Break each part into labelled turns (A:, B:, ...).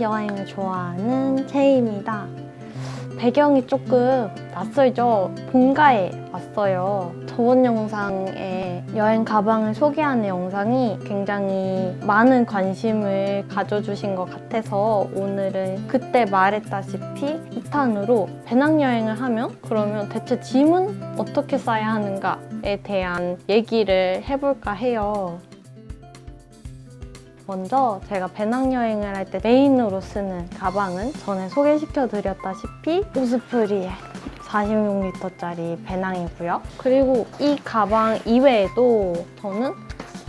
A: 여행을 좋아하는 제이입니다. 배경이 조금 낯설죠? 본가에 왔어요. 저번 영상에 여행 가방을 소개하는 영상이 굉장히 많은 관심을 가져주신 것 같아서 오늘은 그때 말했다시피 2탄으로 배낭여행을 하면 그러면 대체 짐은 어떻게 싸야 하는가에 대한 얘기를 해볼까 해요. 먼저 제가 배낭여행을 할 때 메인으로 쓰는 가방은 전에 소개시켜드렸다시피 오스프리의 46리터짜리 배낭이고요. 그리고 이 가방 이외에도 저는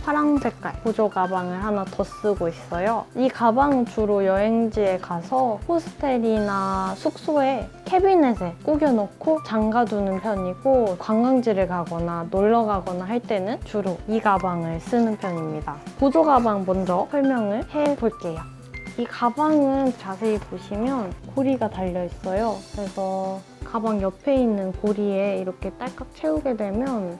A: 파랑 색깔 보조 가방을 하나 더 쓰고 있어요. 이 가방은 주로 여행지에 가서 호스텔이나 숙소에 캐비넷에 꾸겨놓고 잠가두는 편이고 관광지를 가거나 놀러 가거나 할 때는 주로 이 가방을 쓰는 편입니다. 보조 가방 먼저 설명을 해볼게요. 이 가방은 자세히 보시면 고리가 달려있어요. 그래서 가방 옆에 있는 고리에 이렇게 딸깍 채우게 되면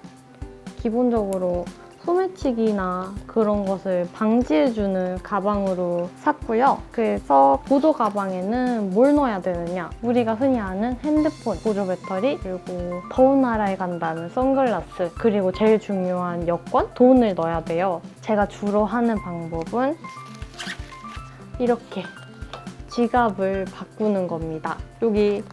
A: 기본적으로 소매치기나 그런 것을 방지해주는 가방으로 샀고요. 그래서 보조 가방에는 뭘 넣어야 되느냐? 우리가 흔히 아는 핸드폰, 보조 배터리, 그리고 더운 나라에 간다면 선글라스, 그리고 제일 중요한 여권, 돈을 넣어야 돼요. 제가 주로 하는 방법은 이렇게 지갑을 바꾸는 겁니다. 여기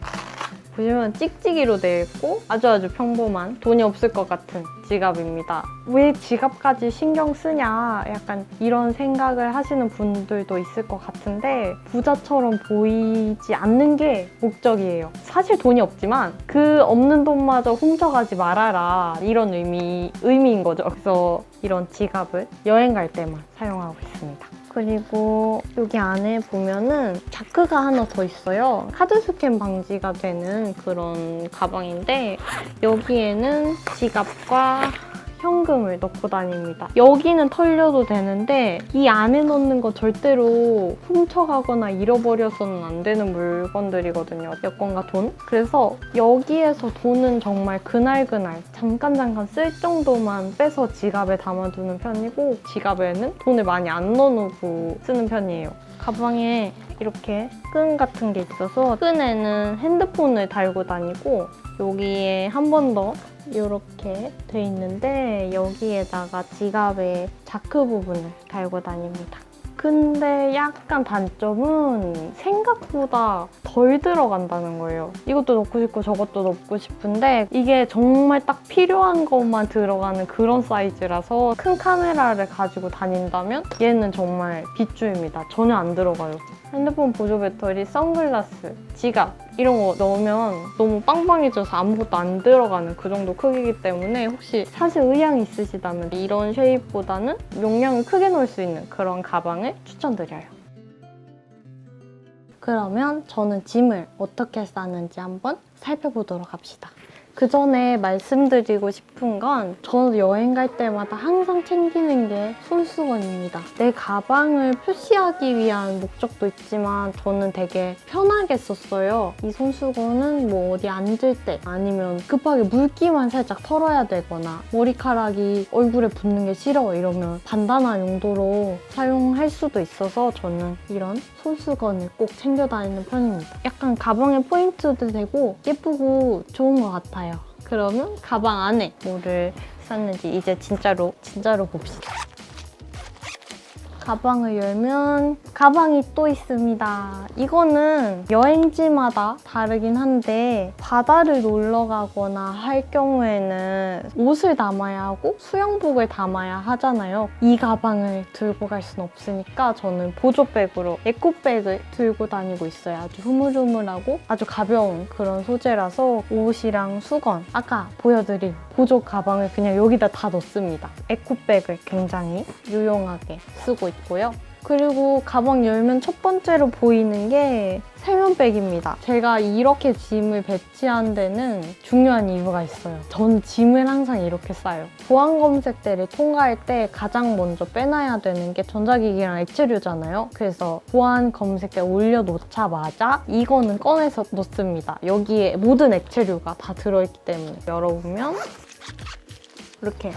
A: 보시면 찍찍이로 되어 있고 아주 평범한 돈이 없을 것 같은 지갑입니다. 왜 지갑까지 신경 쓰냐 약간 이런 생각을 하시는 분들도 있을 것 같은데 부자처럼 보이지 않는 게 목적이에요. 사실 돈이 없지만 그 없는 돈마저 훔쳐가지 말아라 이런 의미인 거죠. 그래서 이런 지갑을 여행 갈 때만 사용하고 있습니다. 그리고 여기 안에 보면은 자크가 하나 더 있어요. 카드 스캔 방지가 되는 그런 가방인데 여기에는 지갑과 현금을 넣고 다닙니다. 여기는 털려도 되는데 이 안에 넣는 거 절대로 훔쳐가거나 잃어버려서는 안 되는 물건들이거든요. 여권과 돈. 그래서 여기에서 돈은 정말 그날그날 잠깐 쓸 정도만 빼서 지갑에 담아두는 편이고 지갑에는 돈을 많이 안 넣어놓고 쓰는 편이에요. 가방에 이렇게 끈 같은 게 있어서 끈에는 핸드폰을 달고 다니고 여기에 한 번 더 이렇게 돼 있는데 여기에다가 지갑의 자크 부분을 달고 다닙니다. 근데 약간 단점은 생각보다 덜 들어간다는 거예요. 이것도 넣고 싶고 저것도 넣고 싶은데 이게 정말 딱 필요한 것만 들어가는 그런 사이즈라서 큰 카메라를 가지고 다닌다면 얘는 정말 빗줄입니다. 전혀 안 들어가요. 핸드폰 보조 배터리, 선글라스, 지갑 이런 거 넣으면 너무 빵빵해져서 아무것도 안 들어가는 그 정도 크기이기 때문에 혹시 사실 의향이 있으시다면 이런 쉐입보다는 용량을 크게 넣을 수 있는 그런 가방을 추천드려요. 그러면 저는 짐을 어떻게 싸는지 한번 살펴보도록 합시다. 그 전에 말씀드리고 싶은 건 저는 여행 갈 때마다 항상 챙기는 게 손수건입니다. 내 가방을 표시하기 위한 목적도 있지만 저는 되게 편하게 썼어요. 이 손수건은 뭐 어디 앉을 때 아니면 급하게 물기만 살짝 털어야 되거나 머리카락이 얼굴에 붙는 게 싫어 이러면 단단한 용도로 사용할 수도 있어서 저는 이런 손수건을 꼭 챙겨 다니는 편입니다. 약간 가방에 포인트도 되고 예쁘고 좋은 것 같아요. 그러면 가방 안에 뭐를 쌌는지 이제 진짜로 봅시다. 가방을 열면 가방이 또 있습니다. 이거는 여행지마다 다르긴 한데 바다를 놀러 가거나 할 경우에는 옷을 담아야 하고 수영복을 담아야 하잖아요. 이 가방을 들고 갈 순 없으니까 저는 보조백으로 에코백을 들고 다니고 있어요. 아주 흐물흐물하고 아주 가벼운 그런 소재라서 옷이랑 수건, 아까 보여드린 보조 가방을 그냥 여기다 다 넣습니다. 에코백을 굉장히 유용하게 쓰고 있고요. 그리고 가방 열면 첫 번째로 보이는 게 세면백입니다. 제가 이렇게 짐을 배치한 데는 중요한 이유가 있어요. 전 짐을 항상 이렇게 싸요. 보안 검색대를 통과할 때 가장 먼저 빼놔야 되는 게 전자기기랑 액체류잖아요. 그래서 보안 검색대 올려놓자마자 이거는 꺼내서 놓습니다. 여기에 모든 액체류가 다 들어있기 때문에 열어보면 이렇게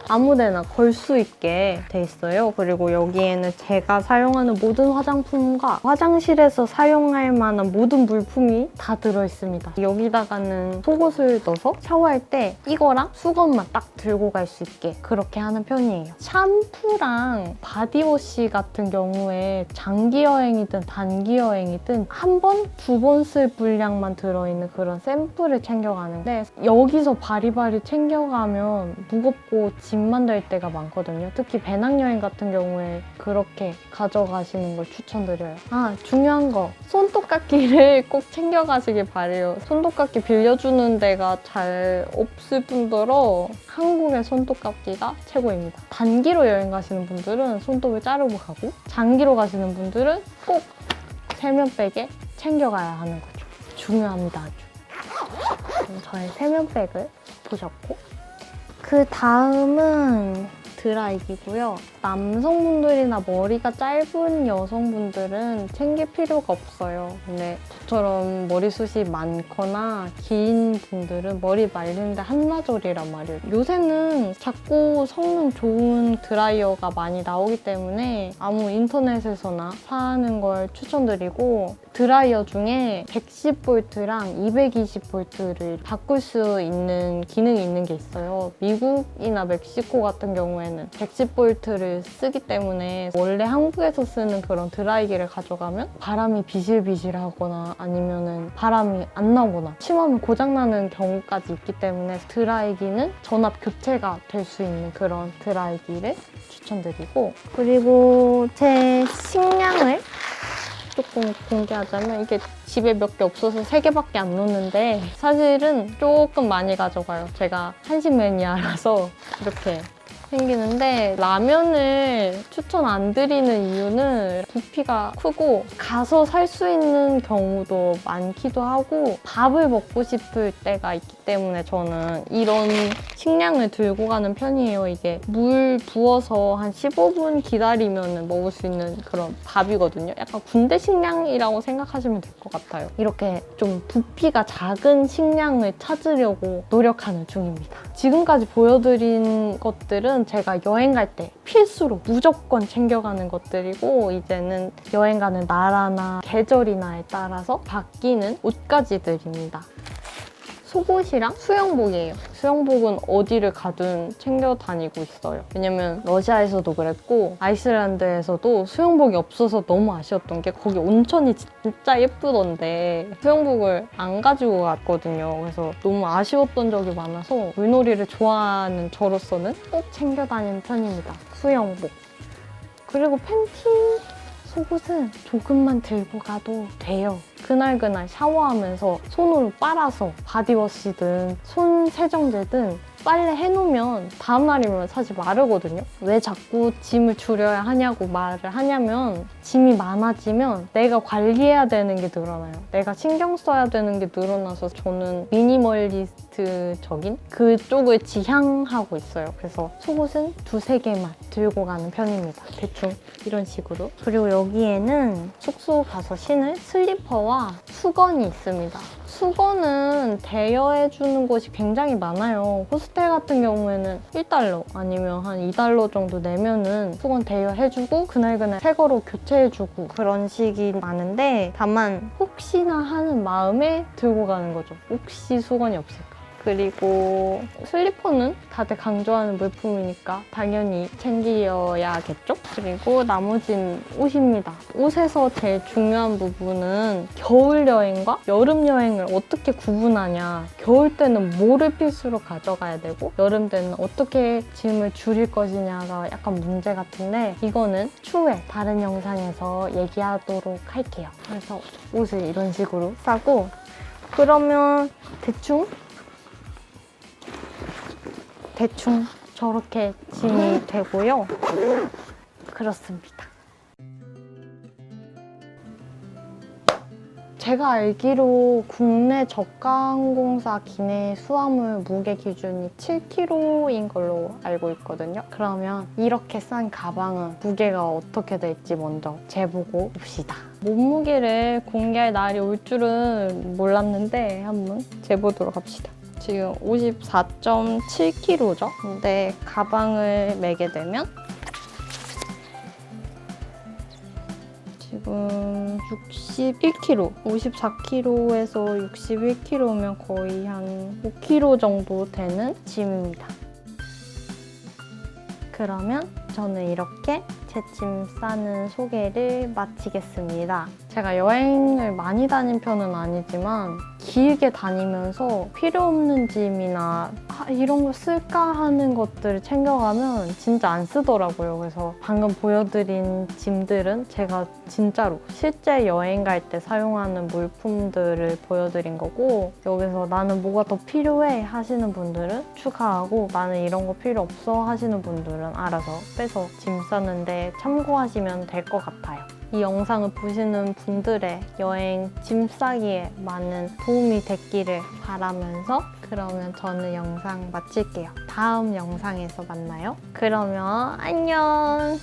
A: 아무데나 걸 수 있게 돼 있어요. 그리고 여기에는 제가 사용하는 모든 화장품과 화장실에서 사용할 만한 모든 물품이 다 들어있습니다. 여기다가는 속옷을 넣어서 샤워할 때 이거랑 수건만 딱 들고 갈 수 있게 그렇게 하는 편이에요. 샴푸랑 바디워시 같은 경우에 장기 여행이든 단기 여행이든 한 번, 두 번 쓸 분량만 들어있는 그런 샘플을 챙겨가는데 여기서 바리바리 챙겨가면 무겁고 짐만 될 때가 많거든요. 특히 배낭여행 같은 경우에 그렇게 가져가시는 걸 추천드려요. 아, 중요한 거! 손톱깎이를 꼭 챙겨가시길 바래요. 손톱깎이 빌려주는 데가 잘 없을 뿐더러 한국의 손톱깎이가 최고입니다. 단기로 여행 가시는 분들은 손톱을 자르고 가고 장기로 가시는 분들은 꼭 세면백에 챙겨가야 하는 거죠. 중요합니다, 아주. 저의 세면백을 보셨고 그 다음은 드라이기고요. 남성분들이나 머리가 짧은 여성분들은 챙길 필요가 없어요. 근데 저처럼 머리숱이 많거나 긴 분들은 머리 말리는데 한나절이란 말이에요. 요새는 작고 성능 좋은 드라이어가 많이 나오기 때문에 아무 인터넷에서나 사는 걸 추천드리고 드라이어 중에 110V랑 220V를 바꿀 수 있는 기능이 있는 게 있어요. 미국이나 멕시코 같은 경우에는 110V를 쓰기 때문에 원래 한국에서 쓰는 그런 드라이기를 가져가면 바람이 비실비실하거나 아니면 바람이 안 나거나 심하면 고장나는 경우까지 있기 때문에 드라이기는 전압 교체가 될 수 있는 그런 드라이기를 추천드리고 그리고 제 식량을 조금 공개하자면 이게 집에 몇 개 없어서 3개밖에 안 놓는데 사실은 조금 많이 가져가요. 제가 한식 매니아라서 이렇게 생기는데 라면을 추천 안 드리는 이유는 부피가 크고 가서 살 수 있는 경우도 많기도 하고 밥을 먹고 싶을 때가 있기 때문에 저는 이런 식량을 들고 가는 편이에요. 이게 물 부어서 한 15분 기다리면 먹을 수 있는 그런 밥이거든요. 약간 군대 식량이라고 생각하시면 될 것 같아요. 이렇게 좀 부피가 작은 식량을 찾으려고 노력하는 중입니다. 지금까지 보여드린 것들은 제가 여행 갈 때 필수로 무조건 챙겨가는 것들이고 이제는 여행 가는 나라나 계절이나에 따라서 바뀌는 옷가지들입니다. 속옷이랑 수영복이에요. 수영복은 어디를 가든 챙겨 다니고 있어요. 왜냐면 러시아에서도 그랬고 아이슬란드에서도 수영복이 없어서 너무 아쉬웠던 게 거기 온천이 진짜 예쁘던데 수영복을 안 가지고 갔거든요. 그래서 너무 아쉬웠던 적이 많아서 물놀이를 좋아하는 저로서는 꼭 챙겨 다니는 편입니다. 수영복. 그리고 팬티, 속옷은 조금만 들고 가도 돼요. 그날그날 샤워하면서 손으로 빨아서 바디워시든 손 세정제든 빨래 해놓으면 다음날이면 사실 마르거든요. 왜 자꾸 짐을 줄여야 하냐고 말을 하냐면 짐이 많아지면 내가 관리해야 되는 게 늘어나요. 내가 신경 써야 되는 게 늘어나서 저는 미니멀리스트적인 그쪽을 지향하고 있어요. 그래서 속옷은 2-3개만 들고 가는 편입니다. 대충 이런 식으로. 그리고 여기에는 숙소 가서 신을 슬리퍼와 수건이 있습니다. 수건은 대여해주는 곳이 굉장히 많아요. 호스텔 같은 경우에는 $1 아니면 한 $2 정도 내면은 수건 대여해주고 그날그날 새 거로 교체해주고 그런 식이 많은데 다만 혹시나 하는 마음에 들고 가는 거죠. 혹시 수건이 없을까? 그리고 슬리퍼는 다들 강조하는 물품이니까 당연히 챙겨야겠죠? 그리고 나머지는 옷입니다. 옷에서 제일 중요한 부분은 겨울 여행과 여름 여행을 어떻게 구분하냐. 겨울 때는 뭐를 필수로 가져가야 되고 여름 때는 어떻게 짐을 줄일 것이냐가 약간 문제 같은데 이거는 추후에 다른 영상에서 얘기하도록 할게요. 그래서 옷을 이런 식으로 싸고 그러면 대충 저렇게 짐이 되고요. 그렇습니다. 제가 알기로 국내 저가항공사 기내 수화물 무게 기준이 7kg인 걸로 알고 있거든요. 그러면 이렇게 싼 가방은 무게가 어떻게 될지 먼저 재보고 봅시다. 몸무게를 공개할 날이 올 줄은 몰랐는데 한번 재보도록 합시다. 지금 54.7kg죠. 근데 가방을 매게 되면 지금 61kg, 54kg에서 61kg면 거의 한 5kg 정도 되는 짐입니다. 그러면 저는 이렇게 제 짐 싸는 소개를 마치겠습니다. 제가 여행을 많이 다닌 편은 아니지만 길게 다니면서 필요 없는 짐이나 이런 거 쓸까 하는 것들을 챙겨가면 진짜 안 쓰더라고요. 그래서 방금 보여드린 짐들은 제가 진짜로 실제 여행 갈 때 사용하는 물품들을 보여드린 거고, 여기서 나는 뭐가 더 필요해 하시는 분들은 추가하고, 나는 이런 거 필요 없어 하시는 분들은 알아서 빼서 짐 싸는데 참고하시면 될 것 같아요. 이 영상을 보시는 분들의 여행 짐 싸기에 많은 도움이 됐기를 바라면서, 그러면 저는 영상 마칠게요. 다음 영상에서 만나요. 그러면 안녕!